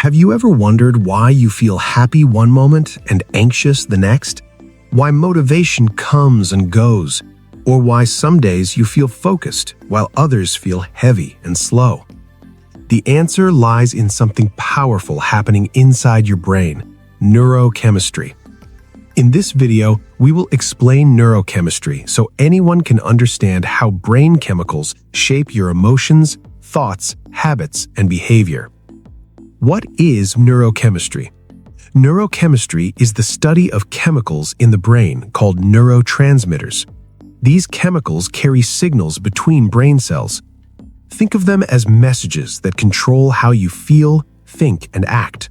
Have you ever wondered why you feel happy one moment and anxious the next? Why motivation comes and goes? Or why some days you feel focused while others feel heavy and slow? The answer lies in something powerful happening inside your brain: neurochemistry. In this video, we will explain neurochemistry so anyone can understand how brain chemicals shape your emotions, thoughts, habits, and behavior. What is neurochemistry? Neurochemistry is the study of chemicals in the brain called neurotransmitters. These chemicals carry signals between brain cells. Think of them as messages that control how you feel, think, and act.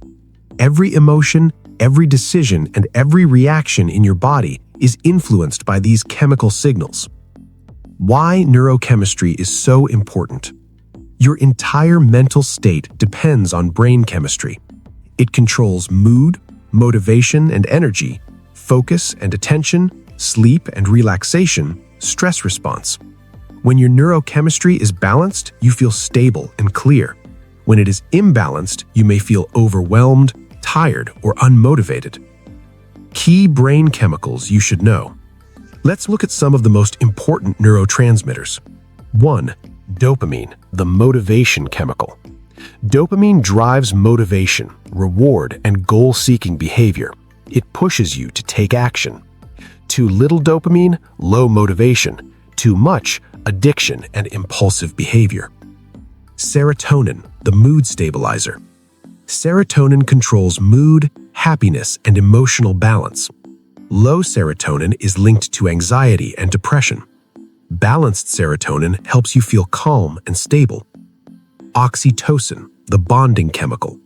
Every emotion, every decision, and every reaction in your body is influenced by these chemical signals. Why neurochemistry is so important? Your entire mental state depends on brain chemistry. It controls mood, motivation and energy, focus and attention, sleep and relaxation, stress response. When your neurochemistry is balanced, you feel stable and clear. When it is imbalanced, you may feel overwhelmed, tired, or unmotivated. Key brain chemicals you should know. Let's look at some of the most important neurotransmitters. 1. Dopamine, the motivation chemical. Dopamine drives motivation, reward, and goal-seeking behavior. It pushes you to take action. Too little dopamine, low motivation. Too much, addiction and impulsive behavior. Serotonin, the mood stabilizer. Serotonin controls mood, happiness, and emotional balance. Low serotonin is linked to anxiety and depression. Balanced serotonin helps you feel calm and stable. Oxytocin, the bonding chemical.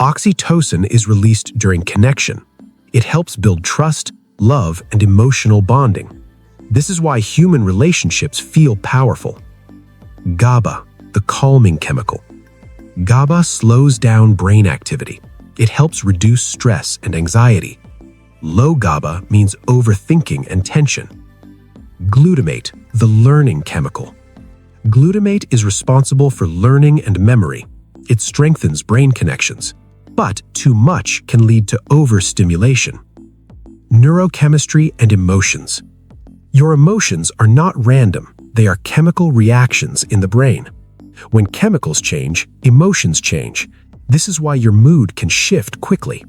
Oxytocin is released during connection. It helps build trust, love, and emotional bonding. This is why human relationships feel powerful. GABA, the calming chemical. GABA slows down brain activity. It helps reduce stress and anxiety. Low GABA means overthinking and tension. Glutamate, the learning chemical. Glutamate is responsible for learning and memory. It strengthens brain connections, but too much can lead to overstimulation. Neurochemistry and emotions. Your emotions are not random. They are chemical reactions in the brain. When chemicals change, emotions change. This is why your mood can shift quickly.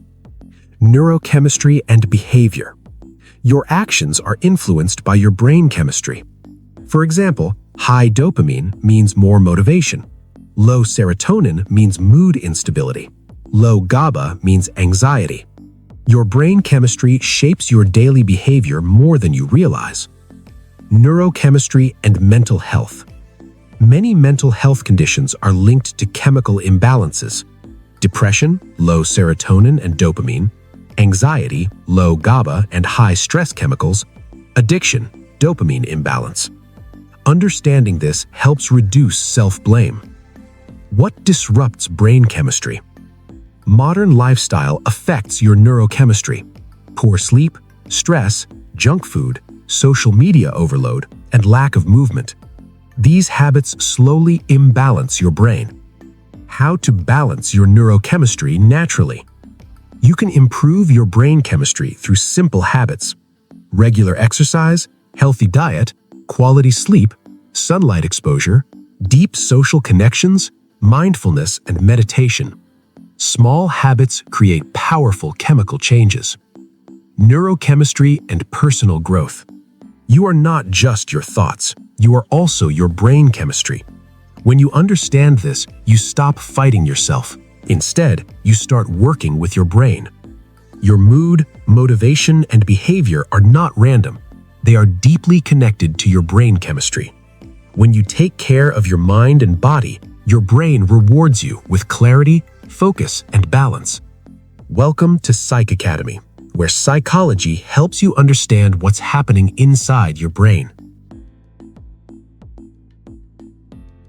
Neurochemistry and behavior. Your actions are influenced by your brain chemistry. For example, high dopamine means more motivation. Low serotonin means mood instability. Low GABA means anxiety. Your brain chemistry shapes your daily behavior more than you realize. Neurochemistry and mental health. Many mental health conditions are linked to chemical imbalances. Depression, low serotonin and dopamine. Anxiety, low GABA and high stress chemicals. Addiction, dopamine imbalance. Understanding this helps reduce self-blame. What disrupts brain chemistry? Modern lifestyle affects your neurochemistry. Poor sleep, stress, junk food, social media overload, and lack of movement. These habits slowly imbalance your brain. How to balance your neurochemistry naturally? You can improve your brain chemistry through simple habits: regular exercise, healthy diet, quality sleep, sunlight exposure, deep social connections, mindfulness, and meditation. Small habits create powerful chemical changes. Neurochemistry and personal growth. You are not just your thoughts. You are also your brain chemistry. When you understand this, you stop fighting yourself. Instead, you start working with your brain. Your mood, motivation, and behavior are not random. They are deeply connected to your brain chemistry. When you take care of your mind and body, your brain rewards you with clarity, focus, and balance. Welcome to Psych Academy, where psychology helps you understand what's happening inside your brain.